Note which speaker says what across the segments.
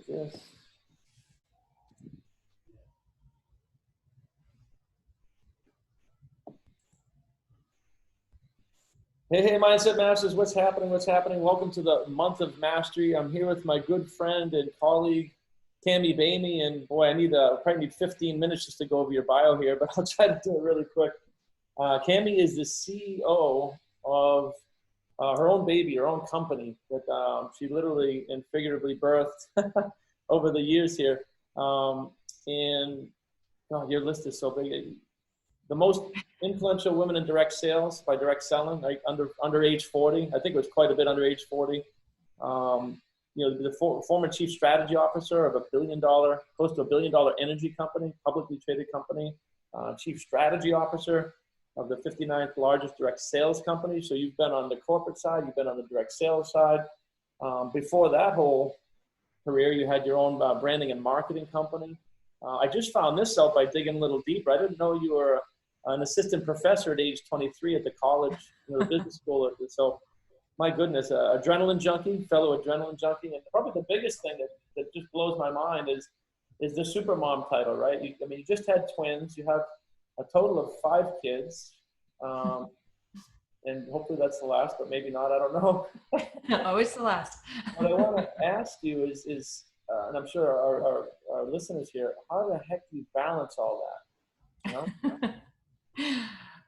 Speaker 1: this. Hey, Mindset Masters, what's happening? What's happening? Welcome to the month of mastery. I'm here with my good friend and colleague, Cami Boehme, and boy, probably need 15 minutes just to go over your bio here, but I'll try to do it really quick. Cami is the CEO of her own baby, her own company that she literally and figuratively birthed over the years here. And oh, your list is so big. The most influential women in direct sales by direct selling, like under age 40. I think it was quite a bit under age 40. The former chief strategy officer of close to $1 billion energy company, publicly traded company, chief strategy officer of the 59th largest direct sales company. So you've been on the corporate side, you've been on the direct sales side. Before that whole career, you had your own branding and marketing company. I just found this out by digging a little deeper. I didn't know you were an assistant professor at age 23 at the college, the business school. So my goodness, adrenaline junkie, fellow adrenaline junkie. And probably the biggest thing that just blows my mind is the supermom title, right? You just had twins. You have a total of 5 kids. And hopefully that's the last, but maybe not, I don't know.
Speaker 2: Always the last.
Speaker 1: What I want to ask you is and I'm sure our listeners here, how the heck do you balance all that? You know?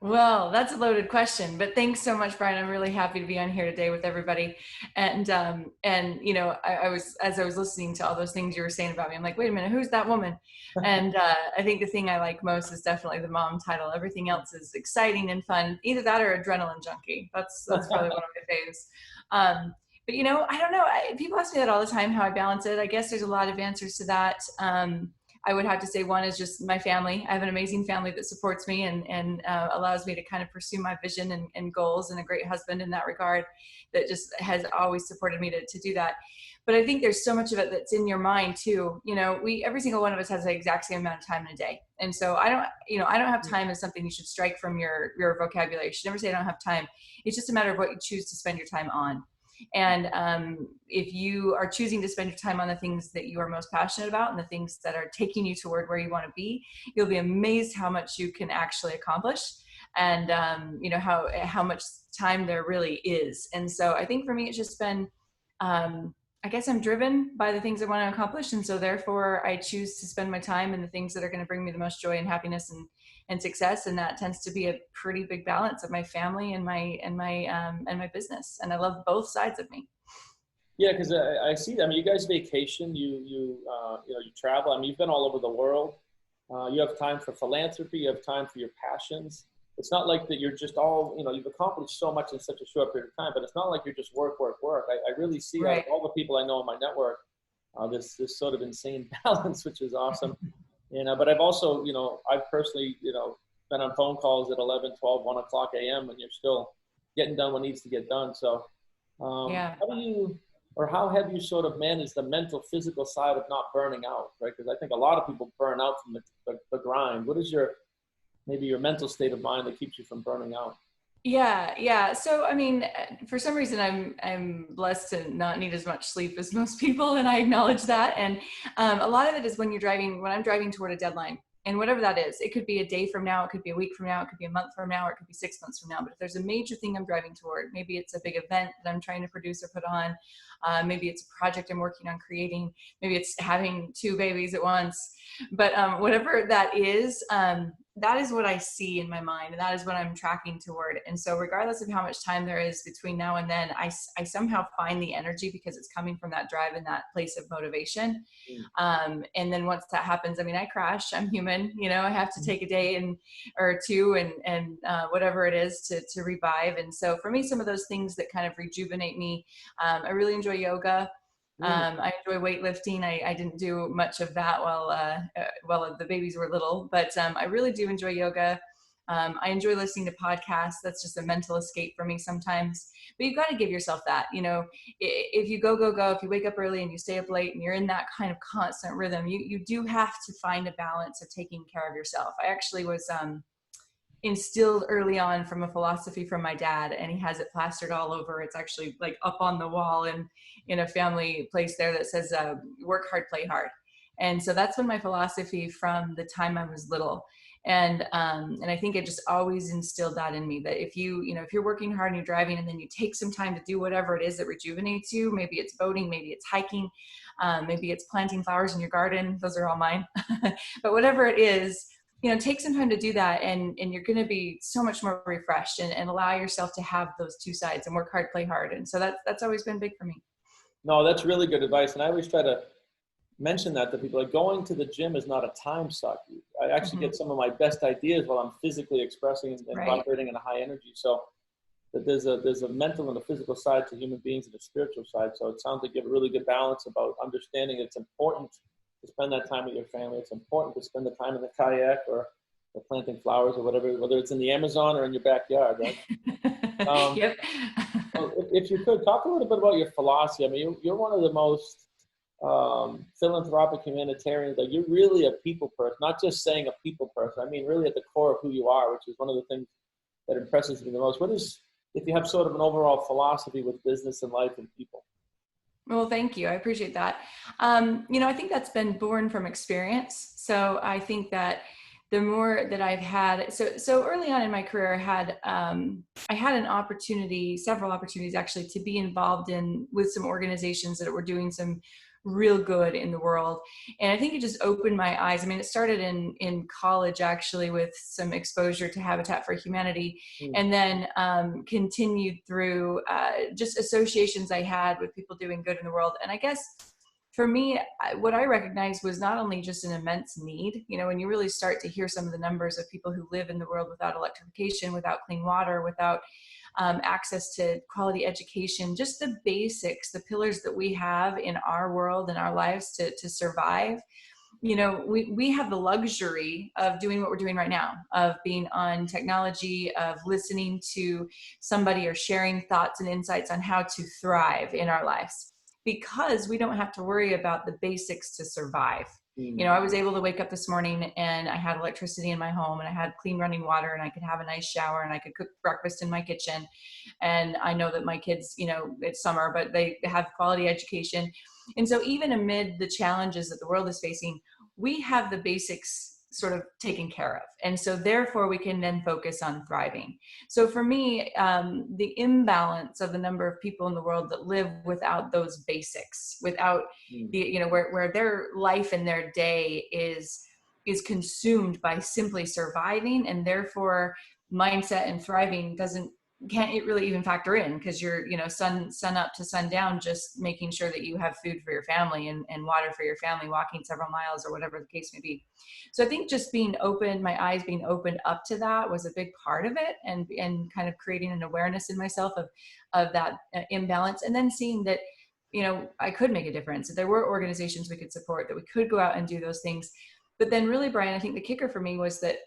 Speaker 2: Well, that's a loaded question, but thanks so much, Brian. I'm really happy to be on here today with everybody. And I was, as I was listening to all those things you were saying about me, I'm like, wait a minute, who's that woman? And I think the thing I like most is definitely the mom title. Everything else is exciting and fun. Either that or adrenaline junkie. That's probably one of my faves. But I don't know. People ask me that all the time, how I balance it. I guess there's a lot of answers to that. I would have to say one is just my family. I have an amazing family that supports me and allows me to kind of pursue my vision and goals, and a great husband in that regard that just has always supported me to do that. But I think there's so much of it that's in your mind too. Every single one of us has the exact same amount of time in a day. And so I don't have time as something you should strike from your vocabulary. You should never say I don't have time. It's just a matter of what you choose to spend your time on. And if you are choosing to spend your time on the things that you are most passionate about and the things that are taking you toward where you want to be, you'll be amazed how much you can actually accomplish, and how much time there really is. And so I think for me, it's just been, I guess I'm driven by the things I want to accomplish. And so therefore I choose to spend my time in the things that are going to bring me the most joy and happiness and success. And that tends to be a pretty big balance of my family and my business. And I love both sides of me.
Speaker 1: Yeah, because I see that. You guys vacation, you travel. You've been all over the world. You have time for philanthropy. You have time for your passions. It's not like that you're just all, you've accomplished so much in such a short period of time, but it's not like you're just work. I really see
Speaker 2: right.
Speaker 1: All the people I know in my network, this sort of insane balance, which is awesome. But I've also, I've personally, been on phone calls at 11, 12, 1 o'clock a.m. and you're still getting done what needs to get done. So how have you sort of managed the mental, physical side of not burning out, right? Because I think a lot of people burn out from the grind. What is maybe your mental state of mind that keeps you from burning out?
Speaker 2: Yeah. So, for some reason I'm blessed to not need as much sleep as most people. And I acknowledge that. And a lot of it is when I'm driving toward a deadline, and whatever that is, it could be a day from now, it could be a week from now, it could be a month from now, or it could be 6 months from now. But if there's a major thing I'm driving toward, maybe it's a big event that I'm trying to produce or put on, maybe it's a project I'm working on creating, maybe it's having 2 babies at once, but whatever that is what I see in my mind, and that is what I'm tracking toward. And so regardless of how much time there is between now and then, I somehow find the energy because it's coming from that drive and that place of motivation. And then once that happens, I crash, I'm human, I have to take a day or 2 and whatever it is to revive. And so for me, some of those things that kind of rejuvenate me, I really enjoy yoga. I enjoy weightlifting. I didn't do much of that while the babies were little, but I really do enjoy yoga. I enjoy listening to podcasts. That's just a mental escape for me sometimes. But you've got to give yourself that. If you go, if you wake up early and you stay up late and you're in that kind of constant rhythm, you do have to find a balance of taking care of yourself. I actually was instilled early on from a philosophy from my dad, and he has it plastered all over. It's actually like up on the wall in a family place there that says, work hard, play hard. And so that's been my philosophy from the time I was little. And I think it just always instilled that in me, that if you're working hard and you're driving, and then you take some time to do whatever it is that rejuvenates you, maybe it's boating, maybe it's hiking, maybe it's planting flowers in your garden. Those are all mine. But whatever it is, take some time to do that, and you're going to be so much more refreshed, and allow yourself to have those two sides and work hard, play hard. And so that's always been big for me.
Speaker 1: No, that's really good advice. And I always try to mention that to people. Like, going to the gym is not a time suck. I actually get some of my best ideas while I'm physically expressing and vibrating in a high energy. So that there's a mental and a physical side to human beings and a spiritual side. So it sounds like you have a really good balance about understanding it's important to spend that time with your family. It's important to spend the time in the kayak or planting flowers or whatever, whether it's in the Amazon or in your backyard, right?
Speaker 2: Yep.
Speaker 1: If you could talk a little bit about your philosophy. I mean, you're one of the most philanthropic humanitarians. Like, you're really a people person, not just saying a people person. I mean, really at the core of who you are, which is one of the things that impresses me the most. What is, if you have sort of an overall philosophy with business and life and people?
Speaker 2: Well, thank you. I appreciate that. I think that's been born from experience. So I think that the more that I've had, so early on in my career, I had an opportunity, several opportunities actually, to be involved with some organizations that were doing some real good in the world. And I think it just opened my eyes. I mean, it started in college, actually, with some exposure to Habitat for Humanity, and then continued through just associations I had with people doing good in the world. And I guess for me, what I recognized was not only just an immense need, when you really start to hear some of the numbers of people who live in the world without electrification, without clean water, without access to quality education, just the basics, the pillars that we have in our world and our lives to survive. We have the luxury of doing what we're doing right now, of being on technology, of listening to somebody or sharing thoughts and insights on how to thrive in our lives, because we don't have to worry about the basics to survive. I was able to wake up this morning and I had electricity in my home, and I had clean running water, and I could have a nice shower, and I could cook breakfast in my kitchen. And I know that my kids, it's summer, but they have quality education. And so even amid the challenges that the world is facing, we have the basics sort of taken care of. And so therefore we can then focus on thriving. So for me, the imbalance of the number of people in the world that live without those basics, without where their life and their day is consumed by simply surviving, and therefore mindset and thriving can't it really even factor in, because you're, sun up to sundown, just making sure that you have food for your family and water for your family, walking several miles or whatever the case may be. So I think just being open, my eyes being opened up to that was a big part of it, and kind of creating an awareness in myself of that imbalance, and then seeing that, I could make a difference, that there were organizations we could support, that we could go out and do those things. But then really, Brian, I think the kicker for me was that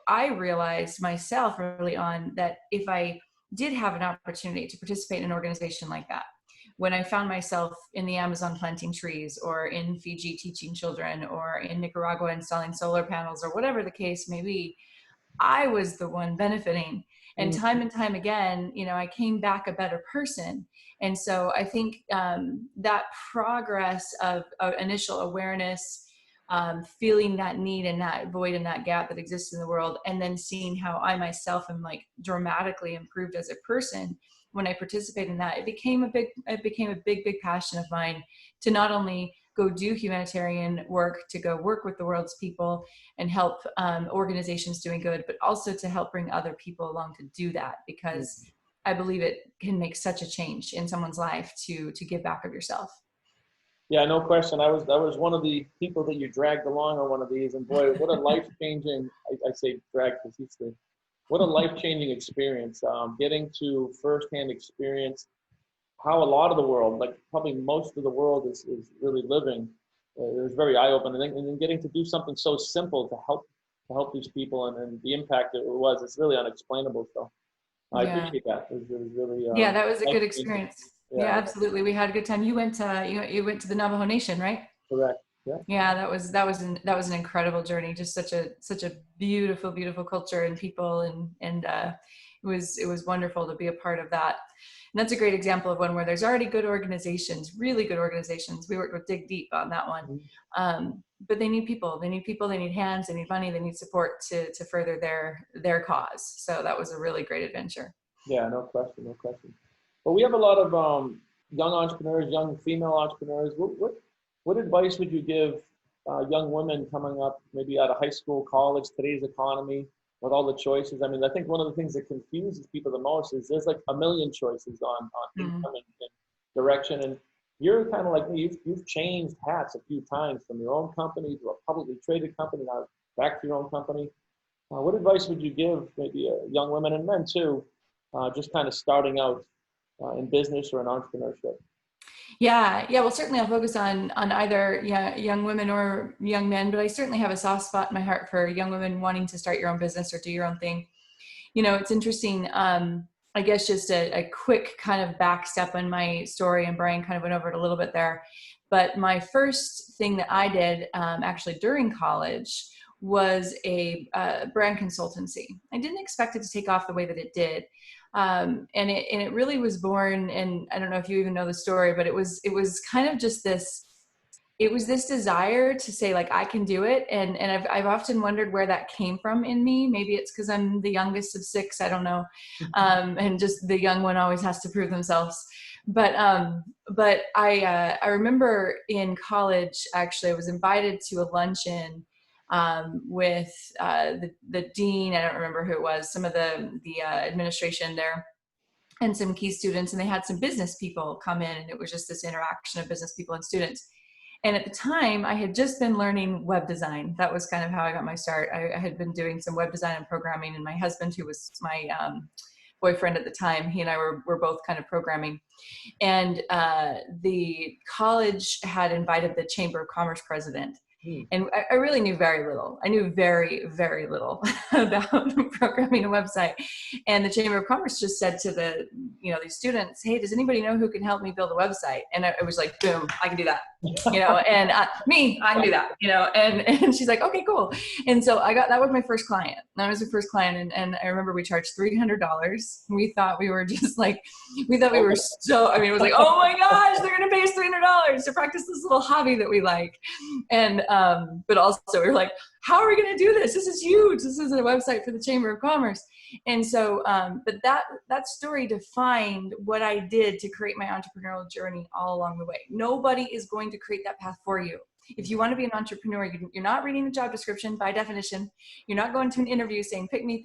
Speaker 2: I realized myself early on that if I did have an opportunity to participate in an organization like that, when I found myself in the Amazon planting trees, or in Fiji teaching children, or in Nicaragua installing solar panels, or whatever the case may be, I was the one benefiting. And time again, I came back a better person. And so I think that progress of initial awareness, feeling that need and that void and that gap that exists in the world, and then seeing how I myself am like dramatically improved as a person when I participate in that, it became a big passion of mine to not only go do humanitarian work, to go work with the world's people and help organizations doing good, but also to help bring other people along to do that, because I believe it can make such a change in someone's life to give back of yourself.
Speaker 1: Yeah, no question. I was one of the people that you dragged along on one of these, and boy, what a life-changing, I say drag because he's the, what a life-changing experience, getting to firsthand experience how a lot of the world, like probably most of the world is really living. It was very eye-opening, and then getting to do something so simple to help these people, and the impact it was, it's really unexplainable. So I appreciate that. It was really
Speaker 2: yeah, that was a good experience. Yeah, absolutely. We had a good time. You went to the Navajo Nation, right?
Speaker 1: Correct.
Speaker 2: Yeah, that was an incredible journey. Just such a beautiful culture and people, and it was wonderful to be a part of that. And that's a great example of one where there's already good organizations, really good organizations. We worked with Dig Deep on that one, but they need people. They need people. They need hands. They need money. They need support to further their cause. So that was a really great adventure.
Speaker 1: Yeah, no question, no question. But we have a lot of young entrepreneurs, young female entrepreneurs. What advice would you give young women coming up, maybe out of high school, college, today's economy, with all the choices? I mean, I think one of the things that confuses people the most is there's like a million choices on income and direction. And you're kind of like me. You've changed hats a few times from your own company to a publicly traded company, now back to your own company. What advice would you give maybe young women and men too, just kind of starting out in business or in entrepreneurship?
Speaker 2: Yeah. Well, certainly I'll focus on either young women or young men, but I certainly have a soft spot in my heart for young women wanting to start your own business or do your own thing. It's interesting. I guess just a quick kind of back step on my story, and Brian kind of went over it a little bit there. But my first thing that I did actually during college was a brand consultancy. I didn't expect it to take off the way that it did. And it really was born, and I don't know if you even know the story, but it was kind of just this, it was this desire to say, like, I can do it. And I've often wondered where that came from in me. Maybe it's because I'm the youngest of six, I don't know. And just the young one always has to prove themselves. But I remember in college, actually, I was invited to a luncheon with the dean. I don't remember who it was, some of the administration there, and some key students, and they had some business people come in, and it was just this interaction of business people and students. And at the time, I had just been learning web design. That was kind of how I got my start. I had been doing some web design and programming, and my husband, who was my boyfriend at the time, he and I were both kind of programming. And the college had invited the Chamber of Commerce president. And I really knew very little. I knew very, very little about programming a website. And the Chamber of Commerce just said to these students, "Hey, does anybody know who can help me build a website?" And it was like, boom, I can do that, and I can do that, and she's like, "Okay, cool." And so that was my first client. That was the first client. And I remember we charged $300. We thought we were just like, we were so, it was like, oh my gosh, they're going to pay us $300 to practice this little hobby that we like. And, but also we were like, how are we going to do this? This is huge. This is a website for the Chamber of Commerce. And so, but that story defined what I did to create my entrepreneurial journey all along the way. Nobody is going to create that path for you. If you want to be an entrepreneur, you're not reading the job description by definition. You're not going to an interview saying, pick me,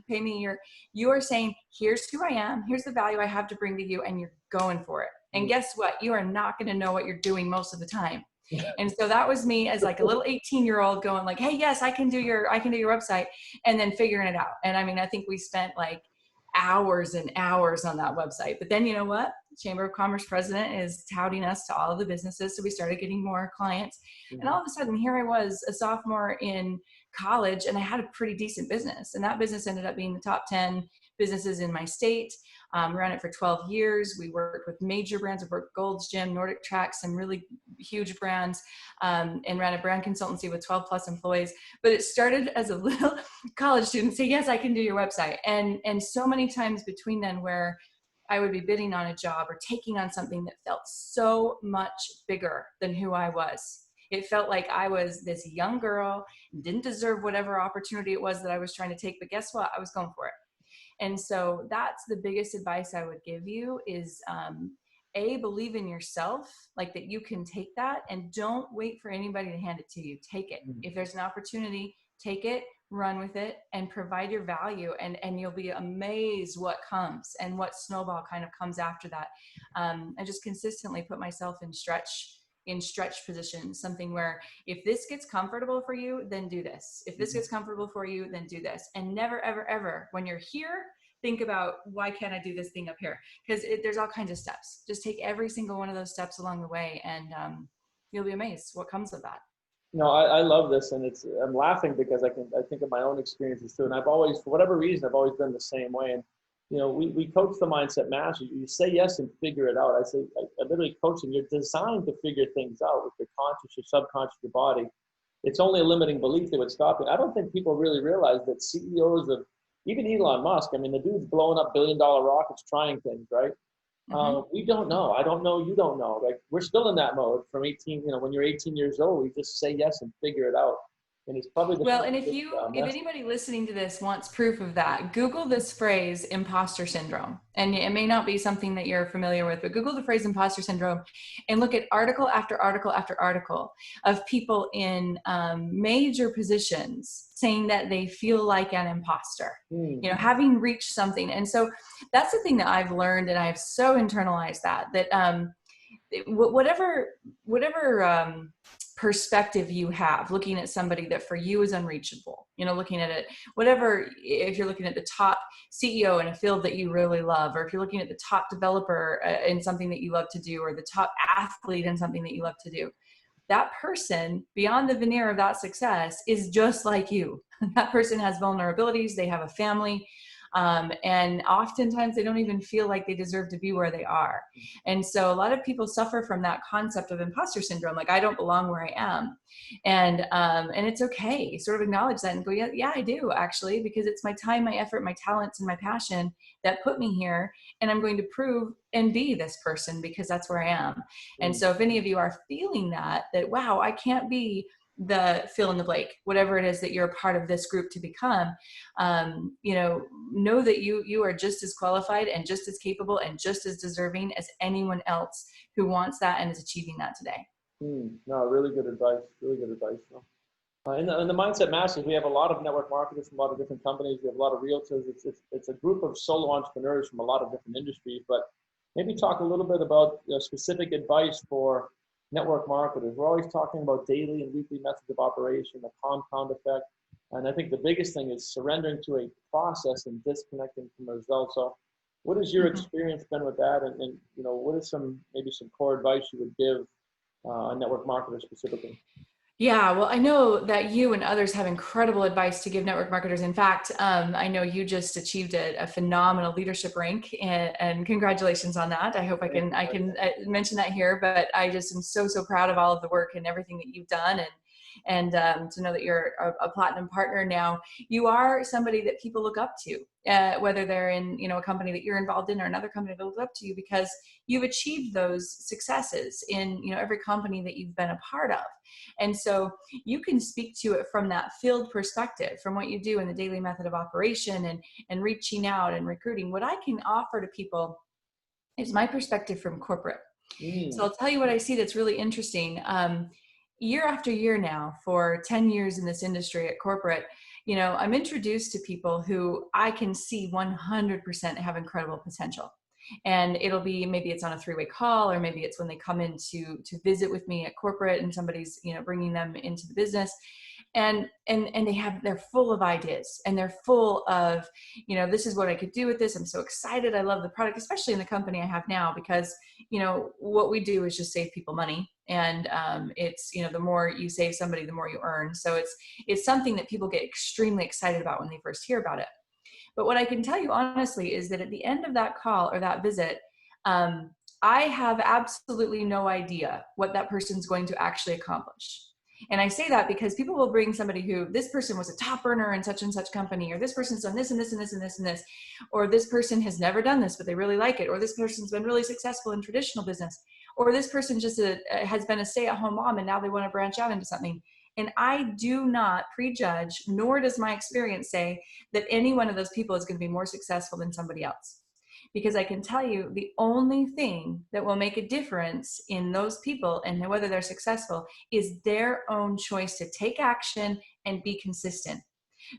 Speaker 2: pay me. You are saying, here's who I am. Here's the value I have to bring to you. And you're going for it. And guess what? You are not going to know what you're doing most of the time. And so that was me as like a little 18-year-old going like, hey, yes, I can do your website, and then figuring it out. And I think we spent like hours and hours on that website. But then you know what? Chamber of Commerce president is touting us to all of the businesses. So we started getting more clients. And all of a sudden, here I was, a sophomore in college, and I had a pretty decent business. And that business ended up being the top 10 businesses in my state. We ran it for 12 years. We worked with major brands. We worked with Gold's Gym, Nordic Track, some really huge brands, and ran a brand consultancy with 12 plus employees. But it started as a little college student say, yes, I can do your website. And so many times between then where I would be bidding on a job or taking on something that felt so much bigger than who I was. It felt like I was this young girl, didn't deserve whatever opportunity it was that I was trying to take. But guess what? I was going for it. And so that's the biggest advice I would give you is, believe in yourself, like that you can take that, and don't wait for anybody to hand it to you. Take it. If there's an opportunity, take it, run with it, and provide your value, and you'll be amazed what comes and what snowball kind of comes after that. I just consistently put myself in stretch position, something where if this gets comfortable for you, then do this. If this gets comfortable for you, then do this. And never, ever, ever, when you're here, think about, why can't I do this thing up here? Because there's all kinds of steps. Just take every single one of those steps along the way, and you'll be amazed what comes of that.
Speaker 1: I love this, and I'm laughing because I think of my own experiences too. And I've always, for whatever reason, I've always been the same way. And we coach the mindset master. You say yes and figure it out. I literally coach them. You're designed to figure things out with your conscious, your subconscious, your body. It's only a limiting belief that would stop it. I don't think people really realize that CEOs of, even Elon Musk, I mean, the dude's blowing up billion-dollar rockets, trying things, right? We don't know. I don't know. You don't know. Like, we're still in that mode from 18, when you're 18 years old, you just say yes and figure it out. And it's probably the
Speaker 2: Well, and if anybody listening to this wants proof of that, Google this phrase, imposter syndrome. And it may not be something that you're familiar with, but Google the phrase imposter syndrome and look at article after article after article of people in major positions saying that they feel like an imposter, having reached something. And so that's the thing that I've learned, and I've so internalized that whatever perspective you have looking at somebody that for you is unreachable, looking at it, whatever, if you're looking at the top CEO in a field that you really love, or if you're looking at the top developer in something that you love to do, or the top athlete in something that you love to do, that person beyond the veneer of that success is just like you. That person has vulnerabilities, they have a family, and oftentimes they don't even feel like they deserve to be where they are. And so a lot of people suffer from that concept of imposter syndrome, like I don't belong where I am. And it's okay, sort of acknowledge that and go, yeah, I do actually, because it's my time, my effort, my talents, and my passion that put me here. And I'm going to prove and be this person because that's where I am. And so if any of you are feeling that, wow, I can't be the fill in the blank, whatever it is that you're a part of this group to become, know that you are just as qualified and just as capable and just as deserving as anyone else who wants that and is achieving that today.
Speaker 1: No, really good advice. Really good advice. In the Mindset Masters, we have a lot of network marketers from a lot of different companies. We have a lot of realtors. It's a group of solo entrepreneurs from a lot of different industries. But maybe talk a little bit about specific advice for network marketers. We're always talking about daily and weekly methods of operation, the compound effect. And I think the biggest thing is surrendering to a process and disconnecting from the results. So what has your experience been with that? And what is some core advice you would give a network marketer specifically?
Speaker 2: Yeah, well, I know that you and others have incredible advice to give network marketers. In fact, I know you just achieved a phenomenal leadership rank, and congratulations on that. I hope I can mention that here, but I just am so proud of all of the work and everything that you've done, and to know that you're a platinum partner now. You are somebody that people look up to, whether they're in a company that you're involved in or another company that looks up to you, because you've achieved those successes in every company that you've been a part of. And so you can speak to it from that field perspective, from what you do in the daily method of operation and reaching out and recruiting. What I can offer to people is my perspective from corporate. So I'll tell you what I see that's really interesting. Year after year now, for 10 years in this industry at corporate, I'm introduced to people who I can see 100% have incredible potential. And it'll be, maybe it's on a 3-way call, or maybe it's when they come in to visit with me at corporate and somebody's, bringing them into the business. And they're full of ideas, and they're full of, this is what I could do with this. I'm so excited. I love the product, especially in the company I have now, because, what we do is just save people money. And it's, the more you save somebody, the more you earn. So it's something that people get extremely excited about when they first hear about it. But what I can tell you honestly is that at the end of that call or that visit, I have absolutely no idea what that person's going to actually accomplish. And I say that because people will bring somebody who, this person was a top earner in such and such company, or this person's done this and this and this and this and this, or this person has never done this, but they really like it, or this person's been really successful in traditional business, or this person just has been a stay-at-home mom and now they want to branch out into something. And I do not prejudge, nor does my experience say that any one of those people is going to be more successful than somebody else. Because I can tell you the only thing that will make a difference in those people and whether they're successful is their own choice to take action and be consistent.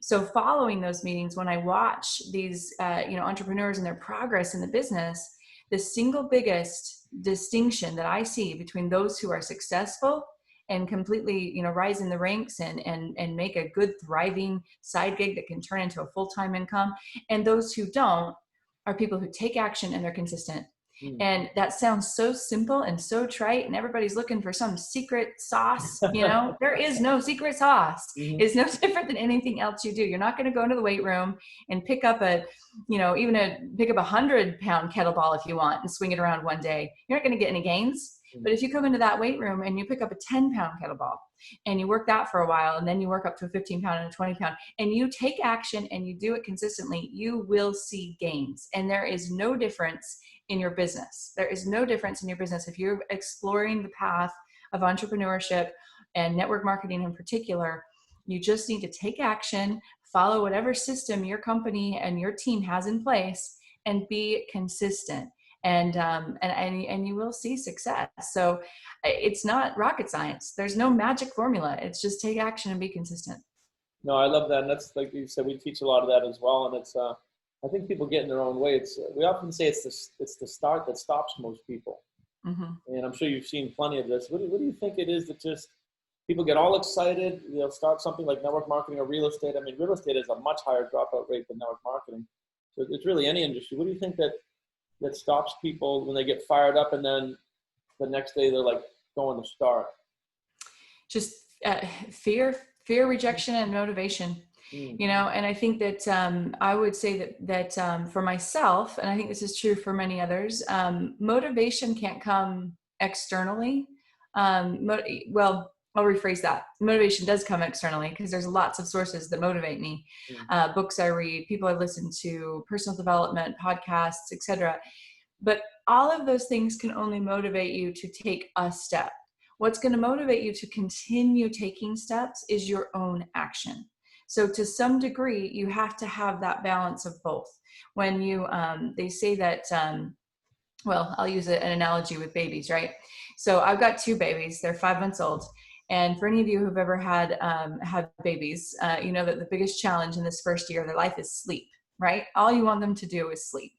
Speaker 2: So following those meetings, when I watch these entrepreneurs and their progress in the business, the single biggest distinction that I see between those who are successful and completely, rise in the ranks and make a good, thriving side gig that can turn into a full-time income, and those who don't, are people who take action and they're consistent. And that sounds so simple and so trite, and everybody's looking for some secret sauce. There is no secret sauce. It's no different than anything else you do. You're not going to go into the weight room and pick up pick up 100-pound kettlebell if you want and swing it around one day. You're not going to get any gains. But if you come into that weight room and you pick up a 10-pound kettlebell and you work that for a while, and then you work up to a 15-pound and a 20-pound, and you take action and you do it consistently, you will see gains. And there is no difference in your business. There is no difference in your business if you're exploring the path of entrepreneurship and network marketing in particular. You just need to take action, follow whatever system your company and your team has in place, and be consistent. And you will see success. So it's not rocket science. There's no magic formula. It's just take action and be consistent.
Speaker 1: No, I love that. And that's, like you said, we teach a lot of that as well. And it's, I think people get in their own way. We often say it's the start that stops most people. And I'm sure you've seen plenty of this. What do you think it is that just people get all excited? They'll start something like network marketing or real estate. I mean, real estate has a much higher dropout rate than network marketing. So it's really any industry. What do you think that stops people when they get fired up and then the next day they're like going to start?
Speaker 2: Just fear, rejection, and motivation. And I think that I would say that for myself, and I think this is true for many others, motivation can't come externally. Well, I'll rephrase that. Motivation does come externally because there's lots of sources that motivate me. Books I read, people I listen to, personal development, podcasts, etc. But all of those things can only motivate you to take a step. What's going to motivate you to continue taking steps is your own action. So to some degree, you have to have that balance of both. When they say that, I'll use an analogy with babies, right? So I've got 2 babies. They're 5 months old. And for any of you who've ever had babies, you know that the biggest challenge in this first year of their life is sleep, right? All you want them to do is sleep.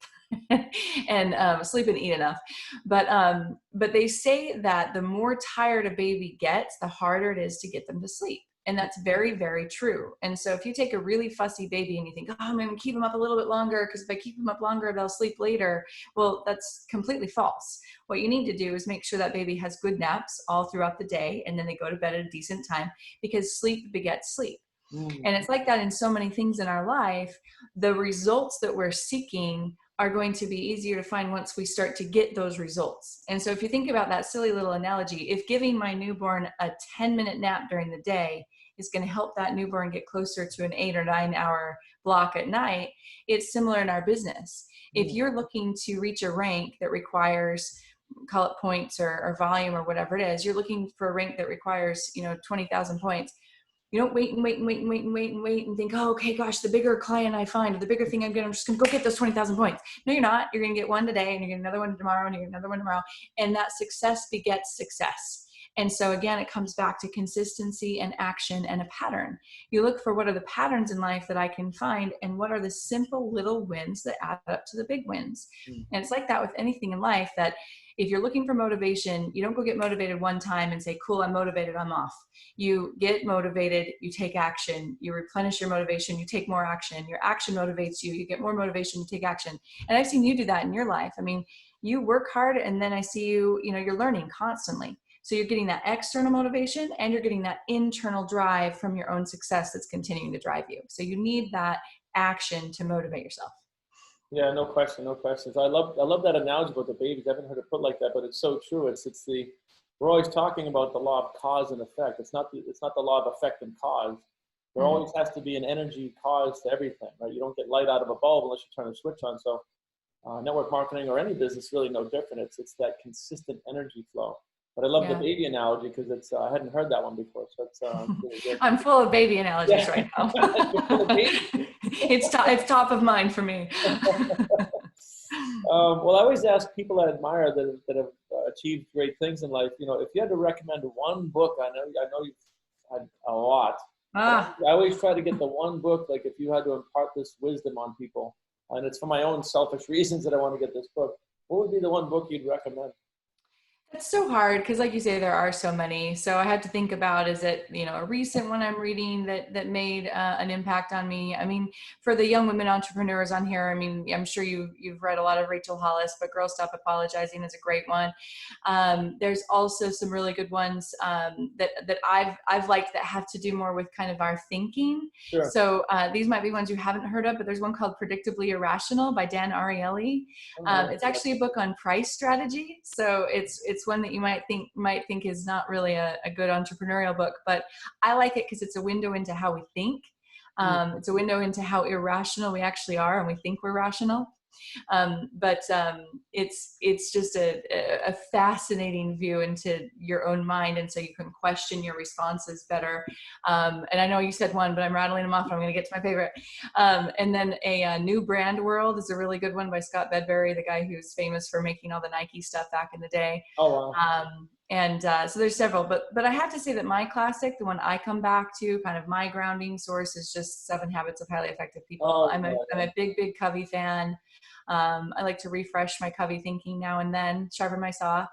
Speaker 2: And sleep and eat enough. But they say that the more tired a baby gets, the harder it is to get them to sleep. And that's very, very true. And so if you take a really fussy baby and you think, I'm going to keep them up a little bit longer because if I keep them up longer, they'll sleep later. Well, that's completely false. What you need to do is make sure that baby has good naps all throughout the day, and then they go to bed at a decent time, because sleep begets sleep. And it's like that in so many things in our life. The results that we're seeking are going to be easier to find once we start to get those results. And so if you think about that silly little analogy, if giving my newborn a 10-minute nap during the day is going to help that newborn get closer to an 8 or 9 hour block at night, it's similar in our business. If you're looking to reach a rank that requires, call it points or volume or whatever it is, you're looking for a rank that requires, 20,000 points. You don't wait and think, oh, okay, gosh, the bigger client I find, or the bigger thing I'm just going to go get those 20,000 points. No, you're not. You're going to get one today, and you get another one tomorrow, and you get another one tomorrow. And that success begets success. And so again, it comes back to consistency and action and a pattern. You look for what are the patterns in life that I can find, and what are the simple little wins that add up to the big wins. And it's like that with anything in life, that if you're looking for motivation, you don't go get motivated one time and say, cool, I'm motivated, I'm off. You get motivated, you take action, you replenish your motivation, you take more action, your action motivates you, you get more motivation, you take action. And I've seen you do that in your life. I mean, you work hard, and then I see you, you're learning constantly. So you're getting that external motivation, and you're getting that internal drive from your own success that's continuing to drive you. So you need that action to motivate yourself.
Speaker 1: Yeah, no question, no questions. I love that analogy about the babies. I haven't heard it put like that, but it's so true. We're always talking about the law of cause and effect. It's not the law of effect and cause. There always has to be an energy cause to everything, right? You don't get light out of a bulb unless you turn a switch on. So network marketing or any business, really no different. It's that consistent energy flow. But I love the baby analogy, because I hadn't heard that one before. So it's really good.
Speaker 2: I'm full of baby analogies right now. It's top of mind for me.
Speaker 1: Well, I always ask people I admire that have achieved great things in life, if you had to recommend one book, I know you've had a lot. I always try to get the one book, like if you had to impart this wisdom on people, and it's for my own selfish reasons that I want to get this book, what would be the one book you'd recommend?
Speaker 2: It's so hard because, like you say, there are so many. So I had to think about, is it, a recent one I'm reading that made an impact on me? I mean, for the young women entrepreneurs on here, I mean, I'm sure you've read a lot of Rachel Hollis, but Girl Stop Apologizing is a great one. There's also some really good ones that I've liked that have to do more with kind of our thinking.
Speaker 1: Sure.
Speaker 2: So these might be ones you haven't heard of, but there's one called Predictably Irrational by Dan Ariely. It's actually a book on price strategy. So it's one that you might think is not really a good entrepreneurial book, but I like it because it's a window into how we think. It's a window into how irrational we actually are, and we think we're rational. But it's just a fascinating view into your own mind, and so you can question your responses better. And I know you said one, but I'm rattling them off, and I'm going to get to my favorite. And then a New Brand World is a really good one by Scott Bedbury, the guy who's famous for making all the Nike stuff back in the day.
Speaker 1: Oh, wow.
Speaker 2: And so there's several, but I have to say that my classic, the one I come back to, kind of my grounding source, is just 7 Habits of Highly Effective People.
Speaker 1: Oh,
Speaker 2: I'm a big Covey fan. I like to refresh my Covey thinking now and then, sharpen my saw.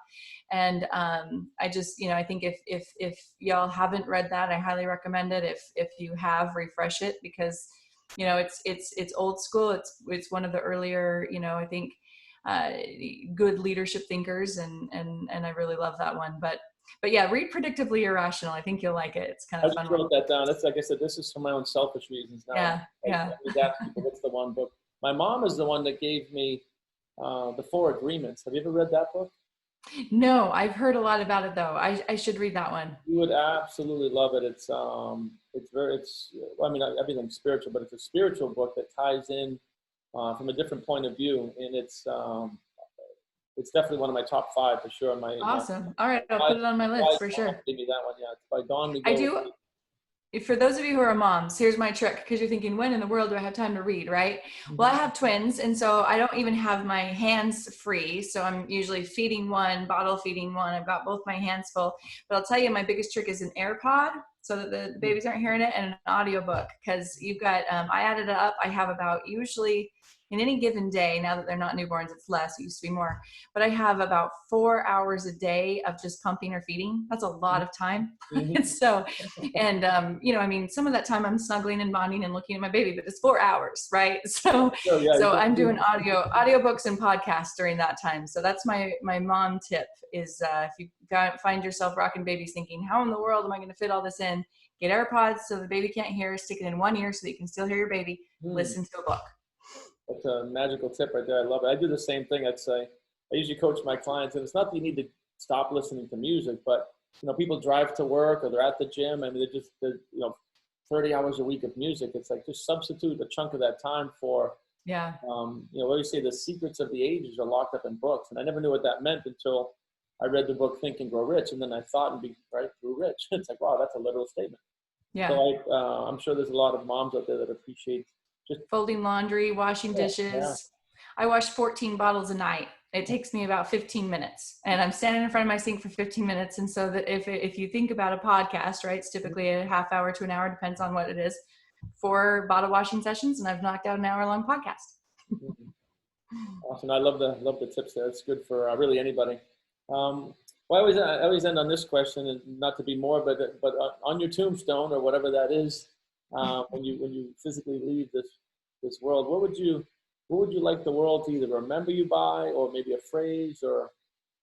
Speaker 2: And I just, I think if y'all haven't read that, I highly recommend it. If you have, refresh it, because, it's old school. It's one of the earlier, I think, good leadership thinkers, and I really love that one. But yeah, read Predictably Irrational. I think you'll like it. It's kind of fun.
Speaker 1: I just wrote that down. That's, like I said, this is for my own selfish reasons now.
Speaker 2: Yeah.
Speaker 1: I always ask people, what's the one book? My mom is the one that gave me the 4 Agreements. Have you ever read that book?
Speaker 2: No, I've heard a lot about it though. I should read that one.
Speaker 1: You would absolutely love it. Everything's spiritual, but it's a spiritual book that ties in from a different point of view, and it's definitely one of my top 5 for sure.
Speaker 2: Awesome. All right, I'll put it on my list for sure.
Speaker 1: Give me that one. Yeah, it's by Dawn.
Speaker 2: I do. For those of you who are moms, here's my trick, because you're thinking, when in the world do I have time to read, right? Mm-hmm. Well, I have twins, and so I don't even have my hands free. So I'm usually feeding one, bottle feeding one. I've got both my hands full. But I'll tell you, my biggest trick is an AirPod, so that the babies aren't hearing it, and an audiobook, because you've got, I added it up. I have about, usually in any given day, now that they're not newborns, it's less, it used to be more, but I have about 4 hours a day of just pumping or feeding. That's a lot of time. Mm-hmm. So, and, some of that time I'm snuggling and bonding and looking at my baby, but it's 4 hours, right? So, I'm doing audiobooks and podcasts during that time. So that's my mom tip is, if you find yourself rocking babies thinking, how in the world am I going to fit all this in? Get AirPods so the baby can't hear, stick it in one ear so that you can still hear your baby, listen to a book.
Speaker 1: That's a magical tip right there. I love it. I do the same thing. I'd say I usually coach my clients, and it's not that you need to stop listening to music, but people drive to work or they're at the gym. I mean, they're 30 hours a week of music. It's like, just substitute a chunk of that time for, what do you say? The secrets of the ages are locked up in books. And I never knew what that meant until I read the book Think and Grow Rich. And then I thought and be right through rich. It's like, wow, that's a literal statement. Yeah. So I'm sure there's a lot of moms out there that appreciate just
Speaker 2: folding laundry, washing dishes. Yeah. I wash 14 bottles a night. It takes me about 15 minutes, and I'm standing in front of my sink for 15 minutes. And so that if you think about a podcast, right, it's typically a half hour to an hour, depends on what it is, 4 bottle washing sessions, and I've knocked out an hour-long podcast.
Speaker 1: Awesome. I love the tips there. It's good for really anybody. Well, I always end on this question, and not to be morbid, but on your tombstone or whatever that is, when you physically leave this world, what would you like the world to either remember you by, or maybe a phrase, or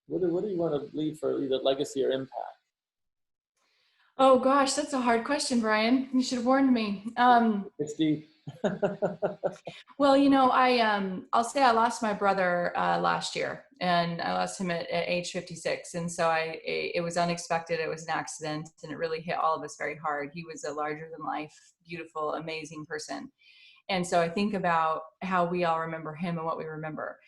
Speaker 1: what do you want to leave for either legacy or impact?
Speaker 2: Oh gosh, that's a hard question, Brian. You should have warned me.
Speaker 1: It's deep.
Speaker 2: Well, I'll say I lost my brother last year, and I lost him at age 56. And so it was unexpected. It was an accident, and it really hit all of us very hard. He was a larger than life, beautiful, amazing person. And so I think about how we all remember him and what we remember.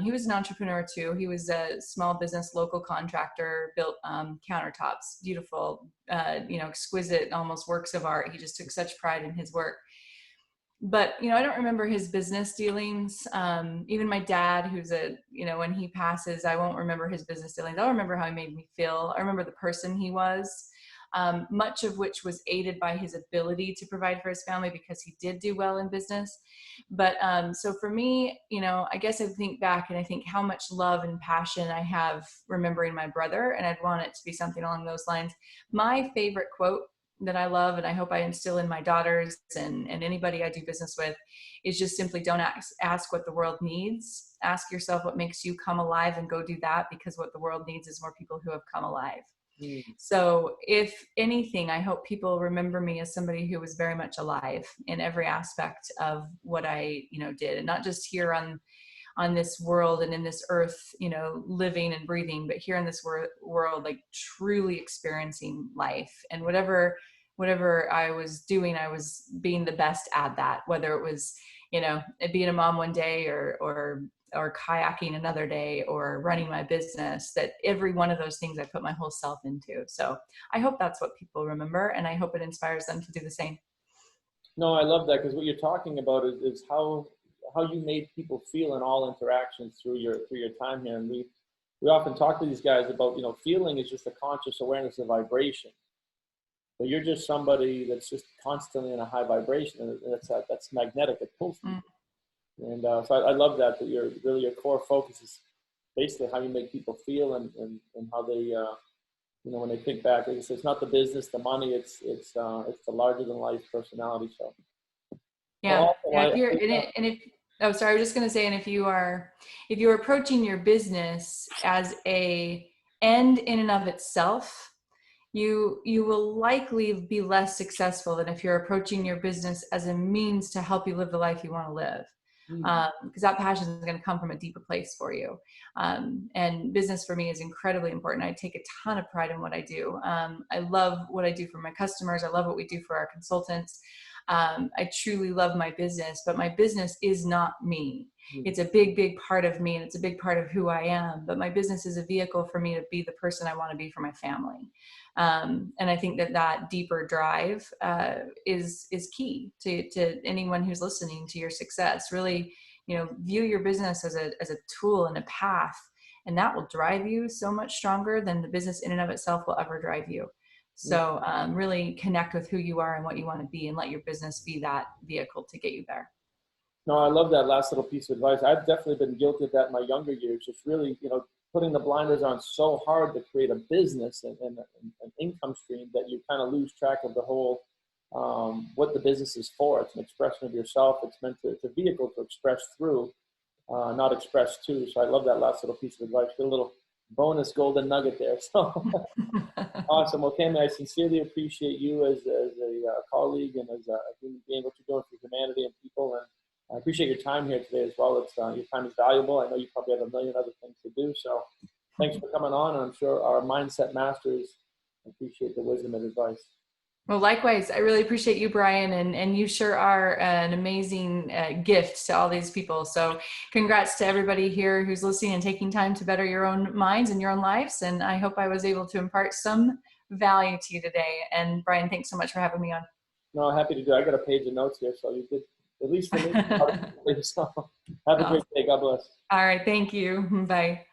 Speaker 2: He was an entrepreneur too. He was a small business, local contractor, built countertops, beautiful, exquisite, almost works of art. He just took such pride in his work. But, I don't remember his business dealings. Even my dad, who's when he passes, I won't remember his business dealings. I'll remember how he made me feel. I remember the person he was. much of which was aided by his ability to provide for his family because he did do well in business. But so for me, you know, I guess I think back and I think how much love and passion I have remembering my brother, and I'd want it to be something along those lines. My favorite quote that I love, and I hope I instill in my daughters and anybody I do business with, is just simply don't ask what the world needs. Ask yourself what makes you come alive and go do that, because what the world needs is more people who have come alive. So if anything, I hope people remember me as somebody who was very much alive in every aspect of what I, you know, did, and not just here on this world and in this earth, you know, living and breathing, but here in this world, like truly experiencing life. And whatever I was doing, I was being the best at that, whether it was, you know, being a mom one day or kayaking another day or running my business, that every one of those things I put my whole self into. So I hope that's what people remember, and I hope it inspires them to do the same.
Speaker 1: No, I love that, because what you're talking about is how you made people feel in all interactions through your time here. And we often talk to these guys about, you know, feeling is just a conscious awareness of vibration. But you're just somebody that's just constantly in a high vibration, and that's magnetic. It pulls people. And so I love that your core focus is basically how you make people feel and how they, you know, when they think back, it's not the business, the money, it's the larger than life personality. So
Speaker 2: yeah, oh, sorry, I was just going to say, and if you're approaching your business as a end in and of itself, you will likely be less successful than if you're approaching your business as a means to help you live the life you want to live. Because that passion is going to come from a deeper place for you. And business for me is incredibly important. I take a ton of pride in what I do. I love what I do for my customers. I love what we do for our consultants. I truly love my business, but my business is not me. It's a big, big part of me, and it's a big part of who I am. But my business is a vehicle for me to be the person I want to be for my family. And I think that deeper drive is key to anyone who's listening to your success. Really, you know, view your business as a tool and a path, and that will drive you so much stronger than the business in and of itself will ever drive you. So really connect with who you are and what you want to be, and let your business be that vehicle to get you there.
Speaker 1: No, I love that last little piece of advice. I've definitely been guilty of that in my younger years. Just really, you know, putting the blinders on so hard to create a business and an income stream that you kind of lose track of the whole, what the business is for. It's an expression of yourself. It's it's a vehicle to express through, not express to. So I love that last little piece of advice. Get a little bonus golden nugget there. So awesome. Well, Cami, I sincerely appreciate you as a colleague and as a human being, what you're doing for humanity and people. And I appreciate your time here today as well. It's your time is valuable. I know you probably have a million other things to do. So thanks for coming on. And I'm sure our mindset masters appreciate the wisdom and advice.
Speaker 2: Well, likewise, I really appreciate you, Brian, and you sure are an amazing gift to all these people. So congrats to everybody here who's listening and taking time to better your own minds and your own lives. And I hope I was able to impart some value to you today. And Brian, thanks so much for having me on.
Speaker 1: No, happy to do it. I got a page of notes here, so you did, at least for me. So have a great day. God bless.
Speaker 2: All right. Thank you. Bye.